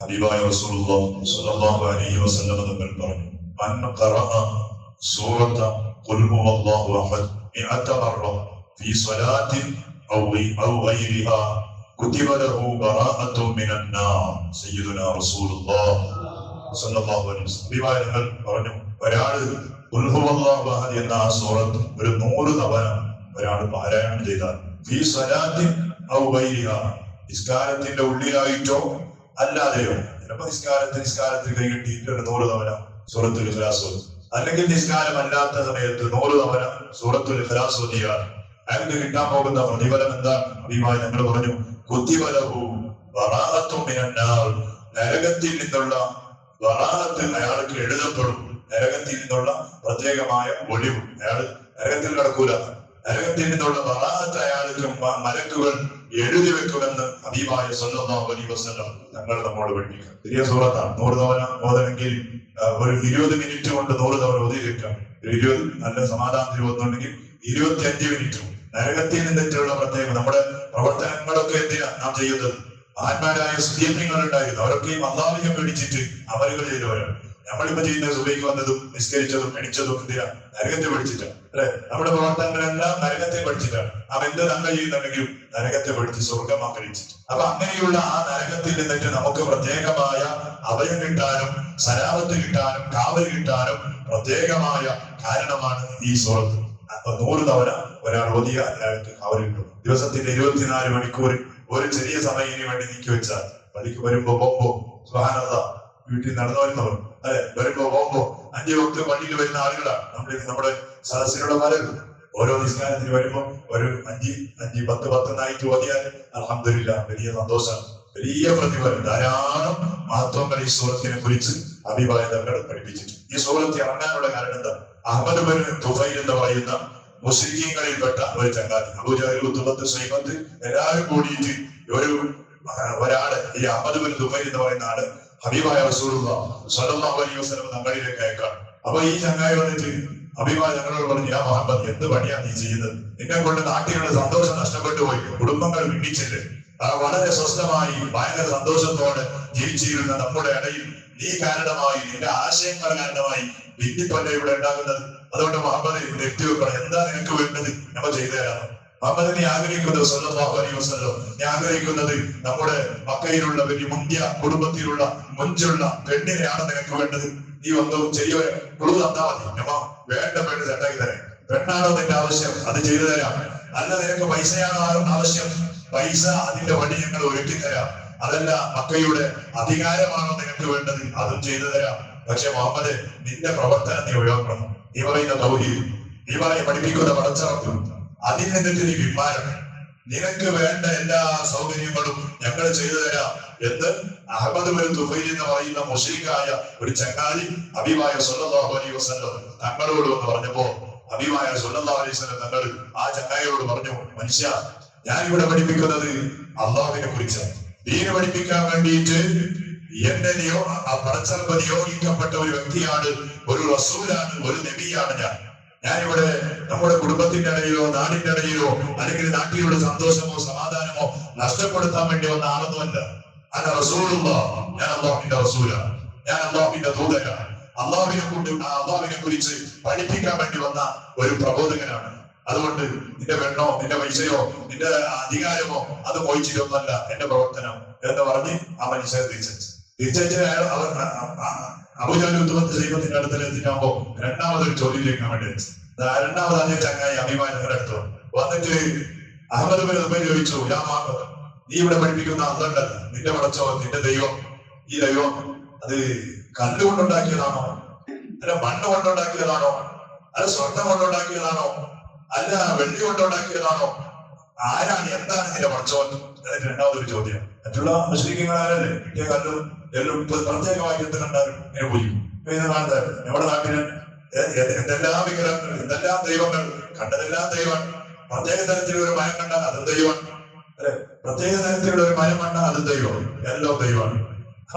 ഹബീബായ റസൂലുള്ളാഹി സ്വല്ലല്ലാഹു അലൈഹി വസല്ലം തങ്ങൾ പറഞ്ഞു, മൻ ഖറഅ സൂറത ഖുൽ ഹുവല്ലാഹു അഹദ് 100 മറ ഫീ സ്വലാത്തിൻ ഔ ഗൈരിഹാ കുതിബ ലഹു ബറാഅത്തുൻ മിനൻ നാർ. സയ്യിദുനാ റസൂലുള്ളാഹി സ്വല്ലല്ലാഹു അലൈഹി വസല്ലം ഹബീബായ തങ്ങൾ പറഞ്ഞു, ഒരാൾ ഖുൽ ഹുവല്ലാഹു അഹദ് എന്ന ആ സൂറത്ത് ഒരു 100 തവണ ഒരാൾ പാരായണം ചെയ്താൽ ഫീ സ്വലാത്തിൻ ഔ ഗൈരിഹാ, നിസ്കാരത്തിന്റെ ഉള്ളിലായിട്ടോ അല്ലാതെയോ, ചിലപ്പോ നിസ്കാരത്തിൽ കൈകെട്ടിയിട്ട് 100 തവണ സൂറത്തുൽ ഇഖ്ലാസ് ഓതി, അല്ലെങ്കിൽ നിസ്കാരം അല്ലാത്ത സമയത്ത് 100 തവണ സൂറത്തുൽ ഇഖ്ലാസ് ഓതിയാൽ അയാൾക്ക് കിട്ടാൻ പോകുന്ന പ്രതിഫലം എന്താണ്? ഹബീബായ ഞങ്ങൾ പറഞ്ഞു, കുതിബ ലഹു ബറാഅത്തുൻ മിനൻ നാർ, നരകത്തിൽ നിന്നുള്ള ബറാഅത്ത് അയാൾക്ക് എഴുതപ്പെടും. നരകത്തിൽ നിന്നുള്ള പ്രത്യേകമായ ഒഴിവ്, അയാൾ നരകത്തിൽ കിടക്കൂല. നരകത്തിൽ നിന്നുള്ള ബറാഅത്ത് അയാൾക്ക് മലക്കുകൾ എഴുതി വെക്കുമെന്ന് ഹബീബായ സ്വല്ലല്ലാഹു അലൈഹി വസല്ലം തങ്ങൾ നമ്മോട് പഠിപ്പിക്കുക. ചെറിയ സൂറത്താണ്. 100 തവണ ഓതണമെങ്കിൽ ഒരു 20 മിനിറ്റ് കൊണ്ട് 100 തവണ ഓതി വെക്കാം. 20 നല്ല സമാധാനത്തിൽ ഓതുന്നുണ്ടെങ്കിൽ 25 മിനിറ്റ്. നരകത്തിൽ നിന്നിട്ടുള്ള പ്രത്യേകം നമ്മുടെ പ്രവർത്തനങ്ങളൊക്കെ എന്തിനാ നാം ചെയ്യുന്നത്? മഹാന്മാരായ സുദീപ്യങ്ങൾ ഉണ്ടായിരുന്നു, അവരൊക്കെയും അള്ളാഹുവിനെ പേടിച്ചിട്ട് അമലുകൾ ചെയ്തവരാണ്. നമ്മളിപ്പോ ചെയ്യുന്ന സുബൈക്ക് വന്നതും നിസ്കരിച്ചതും എണിച്ചതും എന്തിനാ? നരകത്തെ പഠിച്ചിട്ടാണ്, അല്ലെ? നമ്മുടെ പ്രവർത്തനങ്ങളെല്ലാം നരകത്തെ പഠിച്ചിട്ടാണ്. നാം എന്ത് നന്മ ചെയ്യുന്നുണ്ടെങ്കിലും നരകത്തെ പഠിച്ച് സ്വർഗം ആഗ്രഹിച്ചിട്ട്. അപ്പൊ അങ്ങനെയുള്ള ആ നരകത്തിൽ നിന്നിട്ട് നമുക്ക് പ്രത്യേകമായ അഭയം കിട്ടാനും സലാമത്ത് കിട്ടാനും കാവൽ കിട്ടാനും പ്രത്യേകമായ കാരണമാണ് ഈ സൂറത്ത്. 100 തവണ ഒരാൾ ഓതിയ അയാൾക്ക് കാവൽ കിട്ടും. ദിവസത്തിന്റെ 24 മണിക്കൂർ ഒരു ചെറിയ സമയത്തിന് വേണ്ടി നീക്കി വെച്ചാൽ പള്ളിക്ക് വരുമ്പോ പോകുമ്പോ സുബ്ഹാനല്ലാഹ്, വീട്ടിൽ നടന്നു വരുന്നവർ, അല്ലെ, വരുമ്പോ പോകുമ്പോ 5 വക്ത് പള്ളിയിൽ വരുന്ന ആളുകളാണ് നമ്മുടെ സദസ്സിലുള്ള പലരും. ഓരോ നിസ്കാരത്തിന് വരുമ്പോ ഒരു 5, 10 നായിട്ട് ഓതിയാൽ അൽഹംദുലില്ലാഹ് വലിയ സന്തോഷമാണ്, വലിയ പ്രതിഫലം. ധാരാളം മഹത്വങ്ങൾ ഈ സൂറത്തിനെ കുറിച്ച് ഹബീബായ തങ്ങൾ പഠിപ്പിച്ചിട്ടുണ്ട്. ഈ സൂറത്ത് ഇറങ്ങാനുള്ള കാരണം എന്താ? അഹ്മദ് ബിൻ തുഫൈൽ എന്ന് പറയുന്ന മുസ്ലിങ്ങളിൽപ്പെട്ട ഒരു ചങ്ങാതി, അബൂജഹൽ, ഉത്ബത്ത്, ശൈബത്ത് എല്ലാവരും കൂടിയിട്ട് ഒരാള്, ഈ അഹ്മദ് ബിൻ തുഫൈൽ എന്ന് പറയുന്ന ആള് ഹബീബായ റസൂലുള്ളാഹി സ്വല്ലല്ലാഹു അലൈഹി വസല്ലം തങ്ങളിലേക്ക് അയക്കാം. അപ്പൊ ഈ ചങ്ങായി വന്നിട്ട് ഹബീബായ ഞങ്ങളോട് പറഞ്ഞു, യാ മുഹമ്മദ്, എന്ത് പണിയാണ് നീ ചെയ്യുന്നത്? നിന്നെ കൊണ്ട് നാട്ടിലുള്ള സന്തോഷം നഷ്ടപ്പെട്ടു പോയി, കുടുംബങ്ങൾ ഭിന്നിച്ചില്ലേ? വളരെ സ്വസ്ഥമായി ഭയങ്കര സന്തോഷത്തോടെ ജീവിച്ചിരുന്ന നമ്മുടെ ഇടയിൽ നീ കാരണമായി, നിന്റെ ആശയങ്ങൾ കാരണമായി ഭിന്നിപ്പല്ലേ ഇവിടെ ഉണ്ടാകുന്നത്. അതുകൊണ്ട് മുഹമ്മദ് നിർത്തിവെക്കണം. എന്താ നിനക്ക് വേണ്ടത്? നമ്മൾ ചെയ്തു തരാം. മുഹമ്മദ് നീ ആഗ്രഹിക്കുന്നത് സ്വല്ലല്ലാഹു അലൈഹി വസല്ലം, നീ ആഗ്രഹിക്കുന്നത് നമ്മുടെ മക്കയിലുള്ള വലിയ മുന്തിയ കുടുംബത്തിലുള്ള മുഞ്ചുള്ള പെണ്ണിനെയാണ് നിനക്ക് വേണ്ടത്. നീ ഒന്നും ചെയ്യോ കുളു തന്നാ മതി, നമ്മ വേണ്ട പെണ്ണ് സെറ്റാക്കി തരാം. പെണ്ണാണോ നിന്റെ ആവശ്യം? അത് ചെയ്തു തരാം. അല്ല, നിനക്ക് പൈസയാണോ ആവശ്യം? പൈസ അതിന്റെ വഴി ഞങ്ങൾ ഒരുക്കി തരാം. അതല്ല, മക്കയുടെ അധികാരമാണോ നിനക്ക് വേണ്ടത്? അതും ചെയ്തു തരാം. പക്ഷെ മുഹമ്മദ്, നിന്റെ പ്രവർത്തനം നീ ഒഴിവാക്കണം. നീ പറയുന്ന തൗഹീദ്, നീ പഠിപ്പിക്കുന്ന പടച്ചറപ്പ്, അതിൽ നിന്നിട്ട് നീ പിന്മാറണം. നിനക്ക് വേണ്ട എല്ലാ സൗകര്യങ്ങളും ഞങ്ങൾ ചെയ്തു തരാം എന്ന് അഹ്മദ് ബിൻ തുഫൈൽ എന്ന് പറയുന്ന മുശ്രിക്കായ ഒരു ചങ്ങാതി ഹബീബായ സ്വല്ലല്ലാഹു അലൈഹി വസല്ലം തങ്ങളോട് എന്ന് പറഞ്ഞപ്പോ ഹബീബായ സ്വല്ലല്ലാഹു അലൈഹി വസല്ലം തങ്ങൾ ആ ചങ്ങായിയോട് പറഞ്ഞു, മനുഷ്യ, ഞാനിവിടെ പഠിപ്പിക്കുന്നത് അള്ളാഹുവിനെ കുറിച്ചാണ്. ദീന് പഠിപ്പിക്കാൻ വേണ്ടിയിട്ട് എന്നെ പടച്ചറപ്പ് നിയോഗിക്കപ്പെട്ട ഒരു വ്യക്തിയാണ്, ഒരു റസൂലാണ്, ഒരു നബിയാണ് ഞാനിവിടെ നമ്മുടെ കുടുംബത്തിന്റെ ഇടയിലോ നാടിന്റെ ഇടയിലോ അല്ലെങ്കിൽ നാട്ടിലുള്ള സന്തോഷമോ സമാധാനമോ നഷ്ടപ്പെടുത്താൻ വേണ്ടി വന്ന ആളൊന്നുമല്ല. അന റസൂലുള്ളാഹ്, ഞാൻ അല്ലാഹുവിന്റെ റസൂലാണ്, ഞാൻ അല്ലാഹുവിന്റെ ദൂതനാണ്. അല്ലാഹുവിനെ കുറിച്ച് പഠിപ്പിക്കാൻ വേണ്ടി വന്ന ഒരു പ്രബോധകനാണ്. അതുകൊണ്ട് നിന്റെ പെണ്ണോ നിന്റെ പൈസയോ നിന്റെ അധികാരമോ അത് മോഹിച്ചിട്ടൊന്നല്ല എന്റെ പ്രവർത്തനം എന്ന് പറഞ്ഞ് ആ മനുഷ്യനെ തിരിച്ചയച്ച് അബൂജഹൽ, ഉത്ബത്ത്, ശൈബത്തിന്റെ അടുത്തെത്തിയാകുമ്പോ രണ്ടാമതൊരു ചോദ്യത്തിലേക്ക് വേണ്ടി വെച്ചു. രണ്ടാമത് അതേ ചങ്ങായി അഭിമാനങ്ങളുടെ അടുത്ത് വന്നിട്ട് അഹ്മദ് ബിൻ തുഫൈൽ ചോദിച്ചു, യാ മുഹമ്മദ്, നീ ഇവിടെ പഠിപ്പിക്കുന്ന അള്ളണ്ടല്ല, നിന്റെ പടച്ചോ, നിന്റെ ദൈവം, ഈ ദൈവം അത് കല്ലുകൊണ്ടുണ്ടാക്കിയതാണോ? അല്ല മണ്ണ് കൊണ്ടുണ്ടാക്കിയതാണോ? അല്ല സ്വർണം കൊണ്ടുണ്ടാക്കിയതാണോ? അല്ല വെള്ളി കൊണ്ടുണ്ടാക്കിയതാണോ? ആരാണ്, എന്താണ് നിന്റെ പടച്ചോൻ? എന്നിട്ട് രണ്ടാമതൊരു ചോദ്യം. മറ്റുള്ള മുസ്ലിങ്ങളാരല്ലേ കിട്ടിയ കല്ലും എല്ലാം പ്രത്യേകമായി എന്ത് കണ്ടാലും ഇങ്ങനെ പോയി. നമ്മുടെ നാട്ടില് എന്തെല്ലാം വിഗ്രഹങ്ങൾ, എന്തെല്ലാം ദൈവങ്ങൾ, കണ്ടതെല്ലാം ദൈവം. പ്രത്യേക തരത്തിലുള്ള ഒരു മരം കണ്ടാൽ അതും ദൈവം, അല്ലെ? പ്രത്യേക തരത്തിലുള്ള ഒരു മരം കണ്ടാൽ അതും ദൈവം, എല്ലാം ദൈവമാണ്.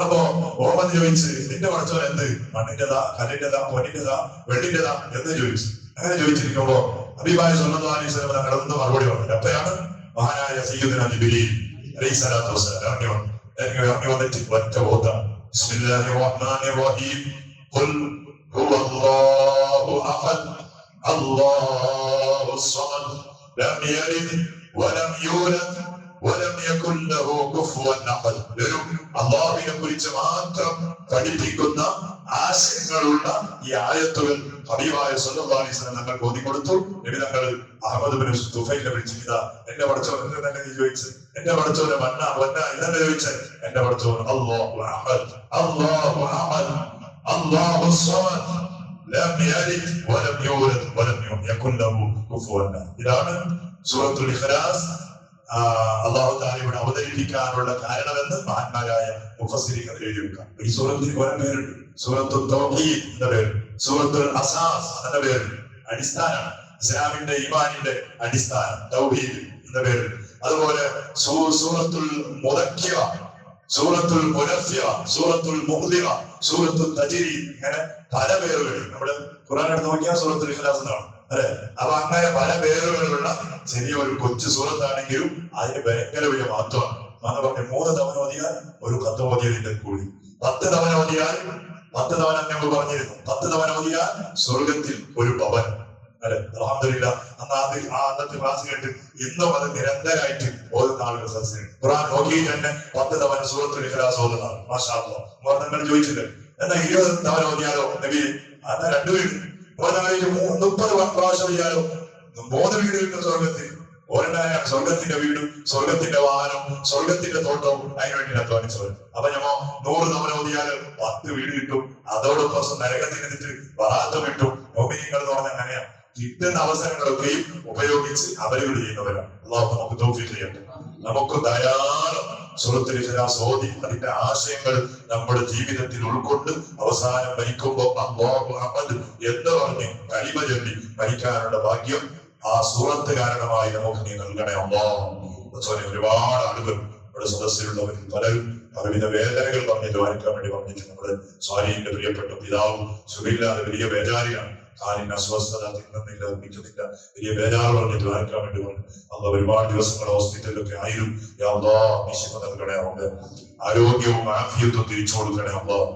അപ്പോ ഓമൻ ചോദിച്ച്, നിന്റെ പടച്ചോൻ എന്ത്? മണ്ണിന്റെതാ, കല്ലിന്റെതാ, പൊന്നിന്റെതാ, വെള്ളിന്റെതാ എന്ന് ചോദിച്ചു. അങ്ങനെ ചോദിച്ചിരിക്കുമ്പോ ഹബീബായ സ്വല്ലല്ലാഹു അലൈഹി വസല്ലം തങ്ങളൊന്നും മറുപടി പറഞ്ഞില്ല. അപ്പോഴാണ് മഹാനായ സയ്യിദുനാ ജിബ്രീൽ അലൈഹിസ്സലാത്തു വസ്സലാം ഇറങ്ങി വന്നിട്ട് ഒറ്റ ഓത്താണ് ബിസ്മില്ലാഹിർ റഹ്മാനിർ റഹീം ഖുൽ ഹുവല്ലാഹു അഹദ് അല്ലാഹുസ് സമദ് ലം യലിദ് വലം യൂലദ് വലം യകുൻ ലഹു കുഫുവൻ അഹദ്. വെറും അല്ലാഹുവിനെ കുറിച്ച് മാത്രം പഠിപ്പിക്കുന്ന ആശയങ്ങളുള്ള ഈ ആയത്തുകൾ ഹബീബായ സല്ലല്ലാഹു അലൈഹി വസല്ലം തങ്ങൾ ഓതി കൊടുത്തു. നബി തങ്ങൾ അഹ്മദ് ബിൻ തുഫൈലിനെ വിളിച്ചില്ല. എന്റെ പഠിച്ചവൻ എന്ന് തന്നെ നീ ചോദിച്ചു. എന്റെ പഠിച്ചവനെ വന്ന ഇതെന്നെ ചോദിച്ചത്. എന്റെ പഠിച്ചവൻ അല്ലാഹു അഹദ് അല്ലാഹു അഹദ് അല്ലാഹുസ് സമദ് ലം യലിദ് വലം യൂലദ് വലം യകുൻ ലഹു കുഫുവൻ അഹദ്. ഇതാണ് സൂറത്തുൽ ഇഖ്ലാസ് അല്ലാഹു തആല ഇവിടെ അവതരിപ്പിക്കാനുള്ള കാരണമെന്ന് മഹാന്മാരായ മുഫസ്സിരീങ്ങൾ എഴുതി വെക്കാം. ഈ സൂറത്തിന് കുറെ പേരുണ്ട്. സൂറത്തുൽ തൗഹീദ് എന്ന പേര്, സൂറത്തുൽ അസാസ് എന്ന പേര്. അടിസ്ഥാനമാണ് ഇസ്ലാമിന്റെ ഈമാനിന്റെ അടിസ്ഥാനം തൗഹീദ് എന്ന പേര്. അതുപോലെ സൂറത്തുൽ മുദക്കിറ, സൂറത്തുൽ മുനഫിറ, സൂറത്തുൽ മുഹ്ദിറ, സൂറത്തുൽ തജ്രീദ്, ഇങ്ങനെ പല പേരുകൾ. നമ്മുടെ ഖുർആൻ എടുത്ത് നോക്കിയാൽ സൂറത്തുൽ ഇഖ്ലാസ് എന്നാണ് അല്ലെ. അപ്പൊ അങ്ങനെ പല പേരുകളുള്ള ചെറിയ ഒരു കൊച്ചു സൂറത്താണെങ്കിലും അതിന് ഭയങ്കര വലിയ മഹത്വമാണ്. എന്ന് പറഞ്ഞ 3 തവണ ഓതിയാൽ ഒരു 10 ഓതിയതിന്റെ കൂടി, 10 തവണ ഓതിയാൽ 10 തവണ ഞങ്ങൾ പറഞ്ഞിരുന്നു, 10 തവണ ഓതിയാൽ സ്വർഗത്തിൽ ഒരു ഭവൻ അല്ലെ. അൽഹംദുലില്ലാഹ് അന്നത്തെ ക്ലാസ് കേട്ട് ഇന്നും അത് നിരന്തരമായിട്ട് ഓതുന്ന ആളുകൾ സദസ്സിലുണ്ട്. ഖുർആൻ നോക്കി തന്നെ 10 തവണ സൂറത്തുൽ ഇഖ്ലാസ് ഓതുന്നതാണ്. മാഷാ അല്ലാഹ്. നിങ്ങൾ ചോദിച്ചില്ലേ എന്നാ 20 തവണ ഓതിയാലോ നബി? അന്ന് 2 വീട് 30 പ്രാവശ്യം ഓതിയാലോ? 3 വീട് കിട്ടും സ്വർഗത്തിൽ. ഒരെണ്ണായ സ്വർഗത്തിന്റെ വീടും സ്വർഗത്തിന്റെ വാഹനവും സ്വർഗത്തിന്റെ തോട്ടവും അതിനു വേണ്ടി അധ്വാനിച്ചവർ. അപ്പൊ ഞമ്മ 100 തവണ ഓതിയാല് 10 വീട് കിട്ടും. അതോടൊപ്പം നരകത്തിൽ നിന്നിട്ട് ബറാഅത്ത് കിട്ടും. മുഅ്മിനീങ്ങൾ എന്ന് പറഞ്ഞാൽ അങ്ങനെയാണ്. കിട്ടുന്ന അവസരങ്ങളൊക്കെയും ഉപയോഗിച്ച് അവരുകൾ ചെയ്യുന്നവരാണ്. അല്ലാഹു നമുക്ക് തൗഫീഖ് ചെയ്യട്ടെ. നമുക്ക് ധാരാളം സൂറത്തുൽ ഇഖ്ലാസ് ഓതി അതിന്റെ ആശയങ്ങൾ നമ്മുടെ ജീവിതത്തിൽ ഉൾക്കൊണ്ട് അവസാനം മരിക്കുമ്പോൾ അല്ലാഹു അഹദ് എന്ന് പറഞ്ഞ് കലിമ ചൊല്ലി മരിക്കാനുള്ള ഭാഗ്യം ആ സൂറത്ത് കാരണമായി നമുക്ക് നീ നൽകണേ അല്ലാഹ്. ഒരുപാട് ആളുകൾ നമ്മുടെ സദസ്സിലുള്ളവരിൽ പലരും പലവിധ വേദനകൾ പറഞ്ഞ് ദ്വാരിക്കാൻ വേണ്ടി പറഞ്ഞിട്ട് നമ്മുടെ സ്വാലിഹിന്റെ പ്രിയപ്പെട്ട പിതാവും സുഖമില്ലാതെ വലിയ ബേജാരിയാണ്. കാലിന് അസ്വസ്ഥത, തിന്നുന്നില്ല, കുടിക്കുന്നില്ല, വലിയ ബേജാറ് പറഞ്ഞ് ദ്വാരിക്കാൻ വേണ്ടി പറഞ്ഞു. അന്ന് ഒരുപാട് ദിവസങ്ങൾ ഹോസ്പിറ്റലിലൊക്കെ ആയിരുന്നു. യാ അല്ലാഹ് നീ ശിഫ നൽകണേ അല്ലാഹ്. ആരോഗ്യവും ആഫിയത്തും തിരിച്ചു കൊടുക്കണേ അല്ലാഹ്.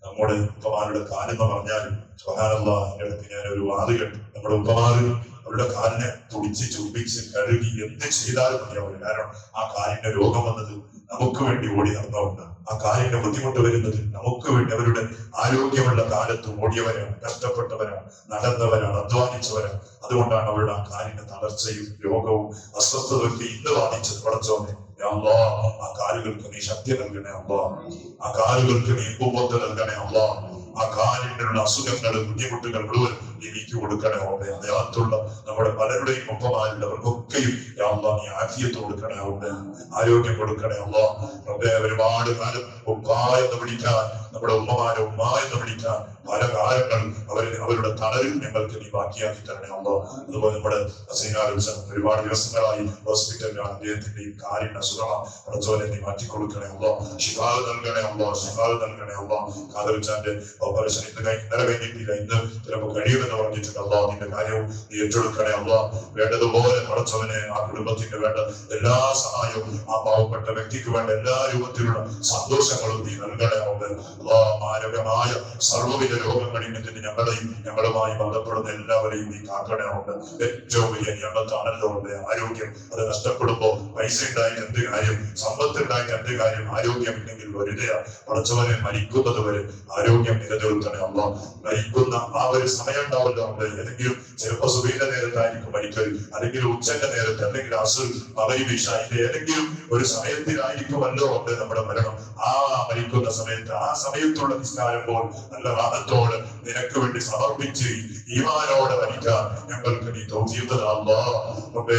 നമ്മുടെ ഉപ്പമാരുടെ കാലെന്ന് പറഞ്ഞാലും സുബ്ഹാനല്ലാഹ്, എന്റെ അടുത്ത് ഞാൻ ഒരു വാത് കേട്ടു. നമ്മുടെ ഉപ്പമാര് അവരുടെ കാലിനെ തുടിച്ച് ചുംബിച്ച് കഴുകി എന്ത് ചെയ്താലും മതിയാവില്ല. കാരണം ആ കാലിന്റെ രോഗം വന്നത് നമുക്ക് വേണ്ടി ഓടി നടന്നവരുണ്ട്. ആ കാലിന്റെ ബുദ്ധിമുട്ട് വരുന്നത് നമുക്ക് വേണ്ടി അവരുടെ ആരോഗ്യമുള്ള കാലത്ത് ഓടിയവരാണ്, കഷ്ടപ്പെട്ടവരാണ്, നടന്നവരാണ്, അധ്വാനിച്ചവരാണ്. അതുകൊണ്ടാണ് അവരുടെ ആ കാലിന്റെ തളർച്ചയും രോഗവും അസ്വസ്ഥതയൊക്കെ ഇന്ന് ബാധിച്ചത്. പടച്ചോനെ ആ കാലുകൾക്ക് നീ ശക്തി നൽകണേ അല്ലാഹ്. ആ കാലുകൾക്ക് നീ ഖുവ്വത്ത് നൽകണേ അല്ലാഹ്. ആ കാലിനുള്ള അസുഖങ്ങൾ, ബുദ്ധിമുട്ടുകൾ മുഴുവൻ നീക്കി കൊടുക്കണേ അല്ലാഹ്. അതിനകത്തുള്ള നമ്മുടെ പലരുടെയും ഒപ്പമാരുടെ അവർക്കൊക്കെയും നീ ആഫിയത്ത് കൊടുക്കണേ അല്ലാഹ്, ആരോഗ്യം കൊടുക്കണേ അല്ലാഹ്. ഒരുപാട് കാലം ഉപ്പ എന്ന് വിളിക്കാൻ, നമ്മുടെ ഉമ്മമാരെ ഉമ്മ എന്ന് വിളിക്കാൻ പല കാലങ്ങൾ അവരുടെ തണലിൽ ഞങ്ങൾക്ക് നീ ബാക്കിയാക്കി തരണേ അല്ലാഹ്. അതുപോലെ നമ്മുടെ ഒരുപാട് ദിവസങ്ങളായി ഹോസ്പിറ്റലിലാണ്. അദ്ദേഹത്തിന്റെ ഈ കാലിന് അസുഖമാണ്. പടച്ചോനെ നീ മാറ്റിക്കൊടുക്കണേ അല്ലാഹ്. ശിഫാവ് നൽകണേ അല്ലാഹ്, ശിഫാവ് നൽകണേ അല്ലാഹ്. കാതറിച്ചാന്റെ ഓപ്പറേഷൻ ഇന്നലെ കഴിഞ്ഞിട്ടില്ല, ഇന്ന് ചിലപ്പോൾ കഴിയുമെന്ന് പറഞ്ഞിട്ടുണ്ട്. അല്ലാഹ് നിന്റെ കാര്യവും നീ ഏറ്റെടുക്കണേ അല്ലാഹ്. വേണ്ടതുപോലെ പടച്ചവനെ ആ കുടുംബത്തിന് വേണ്ട എല്ലാ സഹായവും, ആ പാവപ്പെട്ട വ്യക്തിക്ക് വേണ്ട എല്ലാ രൂപത്തിലുള്ള സന്തോഷങ്ങളും നീ നൽകണേ അല്ലാഹ്. മാരകമായ സർവ്വവിധ രോഗങ്ങളിൽ നിന്ന് ഞങ്ങളെയും ഞങ്ങളുമായി ബന്ധപ്പെടുന്ന എല്ലാവരെയും നീ കാക്കണേ അല്ലാഹ്. ഏറ്റവും വലിയ ഞങ്ങൾക്കാണല്ലോ ആരോഗ്യം. അത് നഷ്ടപ്പെടുമ്പോൾ പൈസ ഉണ്ടായിട്ട് എന്ത് കാര്യം, സമ്പത്ത് ഉണ്ടായിട്ട് എന്ത് കാര്യം, ആരോഗ്യം ഇല്ലെങ്കിൽ വെറുതെയാ. പടച്ചവനെ മരിക്കുന്നത് വരെ ആരോഗ്യം നിലനിർത്തണേ അല്ലാഹ്. മരിക്കുന്ന ആ ഒരു സമയം ഉണ്ടാവല്ലോ, ഏതെങ്കിലും ചിലപ്പോ സുബഹിയുടെ നേരത്തായിരിക്കും മരിക്കൽ, അല്ലെങ്കിൽ ഉച്ചന്റെ നേരത്ത്, അല്ലെങ്കിൽ അസുർ മഗ്‌രിബ് ഇശാഇന്റെ ഏതെങ്കിലും ഒരു സമയത്തിലായിരിക്കുമല്ലോ നമ്മുടെ മരണം. ആ മരിക്കുന്ന സമയത്ത്, ആ സമയത്തുള്ള നിസ്കാരം പോൽ നല്ല റാഹത്തോടെ നിനക്ക് വേണ്ടി സമർപ്പിച്ച് ഈമാനോടെ മരിക്കാൻ ഞങ്ങൾക്ക് നീ തൗഫീഖ് അല്ലാഹ്.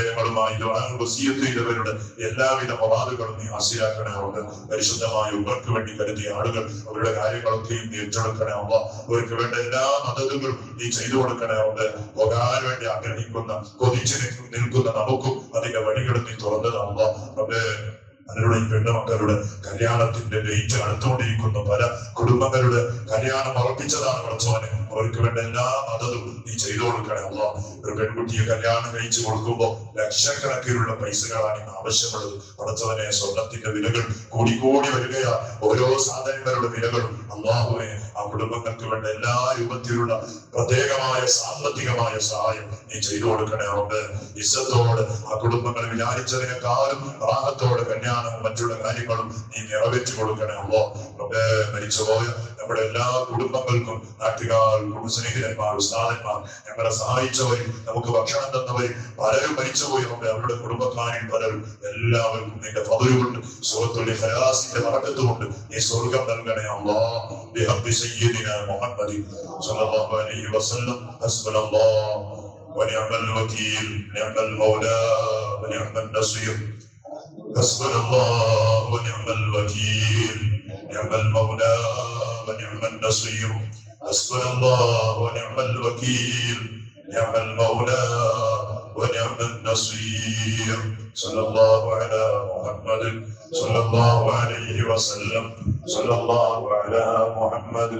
ഞങ്ങളുമായി വസിയത്ത് ചെയ്തവരുടെ എല്ലാവിധ മവാദുകളും നീ ഹാസിലാക്കണേ അല്ലാഹ്. പരിശുദ്ധമായ ഉമ്മക്ക് വേണ്ടി കരുതിയ ആളുകൾ അവരുടെ കാര്യങ്ങളൊക്കെയും നീ ഏറ്റെടുക്കണേ അല്ലാഹ്. അവർക്ക് വേണ്ട എല്ലാ മദതുകളും നീ ചെയ്തു കൊടുക്കണേ അല്ലാഹ്. പോകാൻ വേണ്ടി ആഗ്രഹിക്കുന്ന, കൊതിച്ചു നിൽക്കുന്ന നമുക്കും അതിന്റെ വഴികൾ നീ തുറന്നത് അല്ലാഹ്. അവരുടെ ഈ പെണ്ണുമക്കളുടെ കല്യാണത്തിന്റെ ഡേറ്റ് അടുത്തുകൊണ്ടിരിക്കുന്നു. പല കുടുംബങ്ങളുടെ കല്യാണം ഉറപ്പിച്ചതാണ് പടച്ചോനെ. അവർക്ക് വേണ്ട എല്ലാ മതവും നീ ചെയ്തു കൊടുക്കണേ അല്ലാ. ഒരു പെൺകുട്ടിയെ കല്യാണം കഴിച്ചു കൊടുക്കുമ്പോൾ ലക്ഷക്കണക്കിനുള്ള പൈസകളാണ് ഇന്ന് ആവശ്യമുള്ളത്. പടച്ചവനെ, സ്വർണത്തിന്റെ വിലകൾ കൂടി വരികയാ, ഓരോ സാധനങ്ങളുടെ വിലകളും. അല്ലാഹുവേ, ആ കുടുംബങ്ങൾക്ക് വേണ്ട എല്ലാ രൂപത്തിലുള്ള പ്രത്യേകമായ സാമ്പത്തികമായ സഹായം നീ ചെയ്തു കൊടുക്കണേ റബ്ബേ. ഇസ്സത്തോടെ ആ കുടുംബങ്ങൾ വിചാരിച്ചതിനേക്കാളും റാഹത്തോടെ കല്യാണവും മറ്റുള്ള കാര്യങ്ങളും നീ നിറവേറ്റി കൊടുക്കണേ അല്ലാ. റബ്ബേ, മരിച്ചുപോയ നമ്മുടെ എല്ലാ കുടുംബങ്ങൾക്കും നാട്ടുകാർ, കുടുംബസ്നേഹിതന്മാർ, ഉസ്താദന്മാർ, ഞങ്ങളെ സഹായിച്ചവരും നമുക്ക് ഭക്ഷണം തന്നവരും പലരും മരിച്ചുപോയി റബ്ബേ. അവരുടെ കുടുംബക്കാരിൽ പലരും എല്ലാവർക്കും നിന്റെ ഫദ്ലുകൊണ്ട് സൂറത്തുൽ ഇഖ്ലാസിന്റെ ബറക്കത്തുകൊണ്ട് നീ സ്വർഗ്ഗം നൽകണേ അല്ലാഹ്. ബിഹഖി സയ്യിദിനാ മുഹമ്മദ് സ്വല്ലല്ലാഹു അലൈഹി വസല്ലം. ഹസ്ബുനല്ലാഹ് ونعم الوكيل نعم المولى ونعم النصير. حسبنا الله ونعم الوكيل نعم المولى ونعم النصير. حسبنا الله ونعم الوكيل نعم المولى ونعم النصير. صلى الله على محمد صلى الله عليه وسلم. صلى الله على محمد